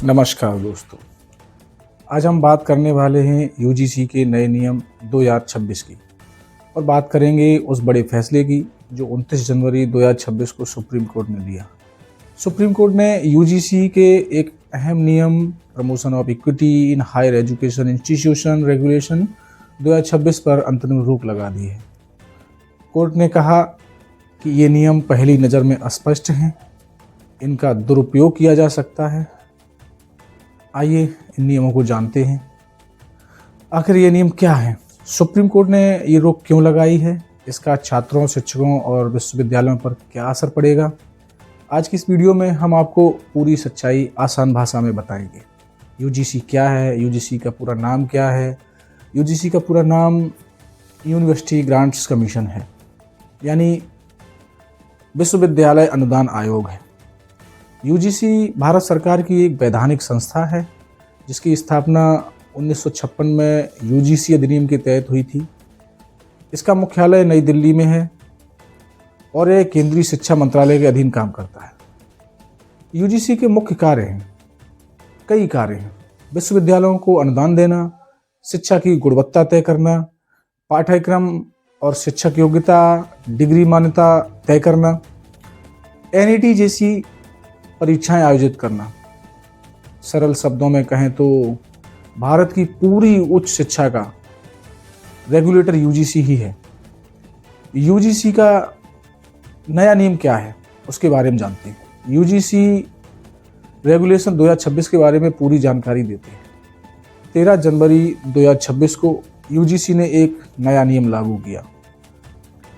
नमस्कार दोस्तों। आज हम बात करने वाले हैं यूजीसी के नए नियम 2026 की और बात करेंगे उस बड़े फैसले की जो 29 जनवरी 2026 को सुप्रीम कोर्ट ने दिया। सुप्रीम कोर्ट ने यूजीसी के एक अहम नियम promotion of equity in higher education institution regulation 2026 पर अंतरिम रोक लगा दी है। कोर्ट ने कहा कि ये नियम पहली नज़र में अस्पष्ट हैं, इनका दुरुपयोग किया जा सकता है। आइए इन नियमों को जानते हैं। आखिर ये नियम क्या है, सुप्रीम कोर्ट ने ये रोक क्यों लगाई है, इसका छात्रों, शिक्षकों और विश्वविद्यालयों पर क्या असर पड़ेगा। आज की इस वीडियो में हम आपको पूरी सच्चाई आसान भाषा में बताएंगे। यूजीसी क्या है, यूजीसी का पूरा नाम क्या है। यूजीसी का पूरा नाम यूनिवर्सिटी ग्रांट्स कमीशन है, यानी विश्वविद्यालय अनुदान आयोग है। यूजीसी भारत सरकार की एक वैधानिक संस्था है जिसकी स्थापना 1956 में यूजीसी अधिनियम के तहत हुई थी। इसका मुख्यालय नई दिल्ली में है और यह केंद्रीय शिक्षा मंत्रालय के अधीन काम करता है। यूजीसी के मुख्य कार्य हैं, कई कार्य हैं। विश्वविद्यालयों को अनुदान देना, शिक्षा की गुणवत्ता तय करना, पाठ्यक्रम और शिक्षक योग्यता, डिग्री मान्यता तय करना, एनईटी जैसी परीक्षाएं आयोजित करना। सरल शब्दों में कहें तो भारत की पूरी उच्च शिक्षा का रेगुलेटर यूजीसी ही है। यूजीसी का नया नियम क्या है उसके बारे में जानते हैं। यूजीसी रेगुलेशन 2026 के बारे में पूरी जानकारी देते हैं। 13 जनवरी 2026 को यूजीसी ने एक नया नियम लागू किया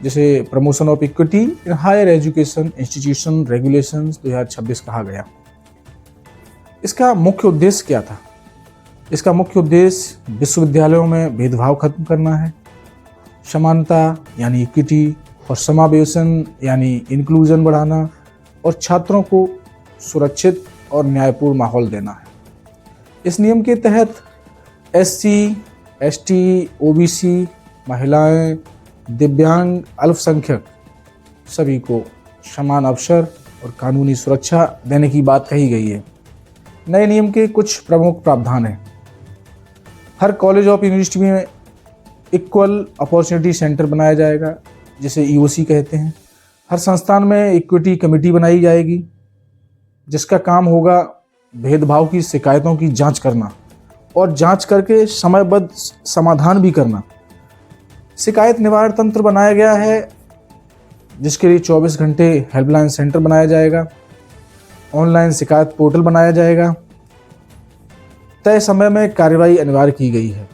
जिसे promotion of equity in higher education institution regulations 2026 कहा गया। इसका मुख्य उद्देश्य क्या था? इसका मुख्य उद्देश्य विश्वविद्यालयों में भेदभाव खत्म करना है, समानता यानी इक्विटी और समावेशन यानी इंक्लूजन बढ़ाना और छात्रों को सुरक्षित और न्यायपूर्ण माहौल देना है। इस नियम के तहत एससी, एसटी, ओबीसी, महिलाएं, दिव्यांग, अल्पसंख्यक सभी को समान अवसर और कानूनी सुरक्षा देने की बात कही गई है। नए नियम के कुछ प्रमुख प्रावधान हैं। हर कॉलेज ऑफ यूनिवर्सिटी में इक्वल अपॉर्चुनिटी सेंटर बनाया जाएगा जिसे ईओसी कहते हैं। हर संस्थान में इक्विटी कमेटी बनाई जाएगी जिसका काम होगा भेदभाव की शिकायतों की जांच करना और जांच करके समयबद्ध समाधान भी करना। शिकायत निवारण तंत्र बनाया गया है जिसके लिए 24 घंटे हेल्पलाइन सेंटर बनाया जाएगा। ऑनलाइन शिकायत पोर्टल बनाया जाएगा। तय समय में कार्रवाई अनिवार्य की गई है।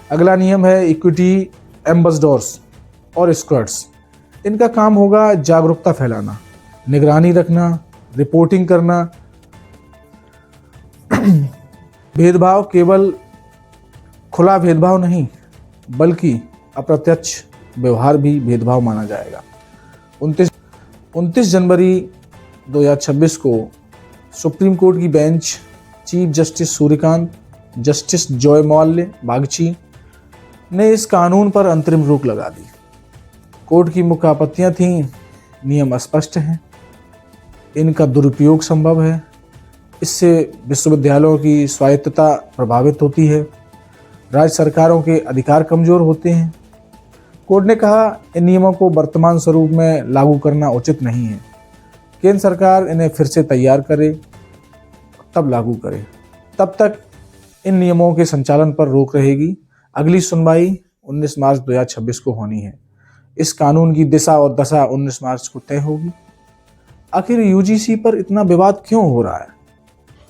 अगला नियम है इक्विटी एम्बेसडर्स और स्क्वाड्स। इनका काम होगा जागरूकता फैलाना, निगरानी रखना, रिपोर्टिंग करना। भेदभाव केवल खुला भेदभाव नहीं बल्कि अप्रत्यक्ष व्यवहार भी भेदभाव माना जाएगा। 29 जनवरी 2026 को सुप्रीम कोर्ट की bench chief justice Suryakant, justice Joymalya Bagchi ने इस कानून पर अंतरिम रोक लगा दी। कोर्ट की मुख्य आपत्तियां थीं, नियम अस्पष्ट हैं, इनका दुरुपयोग संभव है, इससे विश्वविद्यालयों की स्वायत्तता प्रभावित होती है, राज्य सरकारों के अधिकार कमजोर होते हैं। कोर्ट ने कहा इन नियमों को वर्तमान स्वरूप में लागू करना उचित नहीं है। केंद्र सरकार इन्हें फिर से तैयार करे तब लागू करे। तब तक इन नियमों के संचालन पर रोक रहेगी। अगली सुनवाई 19 मार्च 2026 को होनी है। इस कानून की दिशा और दशा 19 मार्च को तय होगी। आखिर यूजीसी पर इतना विवाद क्यों हो रहा है?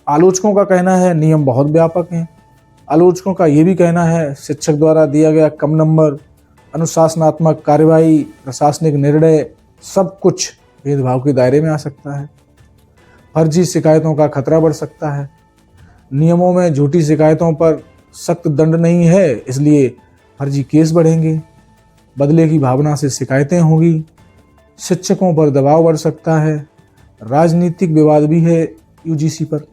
आलोचकों का कहना है नियम बहुत व्यापक हैं। आलोचकों का ये भी कहना है शिक्षक द्वारा दिया गया कम नंबर, अनुशासनात्मक कार्रवाई, प्रशासनिक निर्णय सब कुछ भेदभाव के दायरे में आ सकता है। फर्जी शिकायतों का खतरा बढ़ सकता है। नियमों में झूठी शिकायतों पर सख्त दंड नहीं है, इसलिए फर्जी केस बढ़ेंगे। बदले की भावना से शिकायतें होंगी। शिक्षकों पर दबाव बढ़ सकता है। राजनीतिक विवाद भी है यूजीसी पर।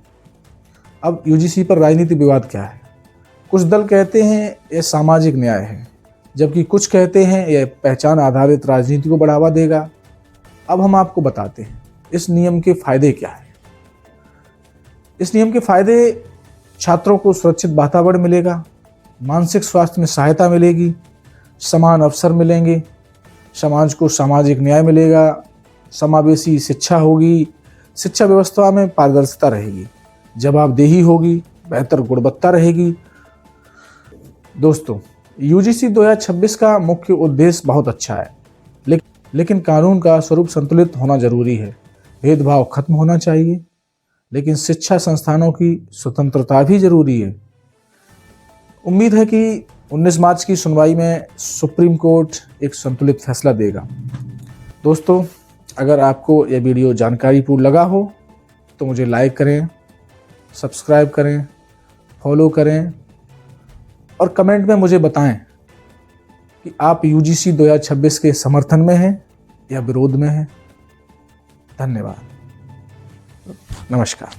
अब यूजीसी पर राजनीतिक विवाद क्या है? कुछ दल कहते हैं यह सामाजिक न्याय है, जबकि कुछ कहते हैं यह पहचान आधारित राजनीति को बढ़ावा देगा। अब हम आपको बताते हैं इस नियम के फायदे क्या है। इस नियम के फायदे: छात्रों को सुरक्षित वातावरण मिलेगा, मानसिक स्वास्थ्य में सहायता मिलेगी, समान अवसर मिलेंगे, समाज को सामाजिक न्याय मिलेगा, समावेशी शिक्षा होगी, शिक्षा व्यवस्था में पारदर्शिता रहेगी, जवाबदेही होगी, बेहतर गुणवत्ता रहेगी। दोस्तों, यूजीसी 2026 का मुख्य उद्देश्य बहुत अच्छा है, लेकिन कानून का स्वरूप संतुलित होना जरूरी है। भेदभाव खत्म होना चाहिए, लेकिन शिक्षा संस्थानों की स्वतंत्रता भी जरूरी है। उम्मीद है कि 19 मार्च की सुनवाई में सुप्रीम कोर्ट एक संतुलित फैसला देगा। दोस्तों, अगर आपको यह वीडियो जानकारीपूर्ण लगा हो तो मुझे लाइक करें, सब्सक्राइब करें, फॉलो करें और कमेंट में मुझे बताएं कि आप यूजीसी 2026 के समर्थन में हैं या विरोध में हैं। धन्यवाद। नमस्कार।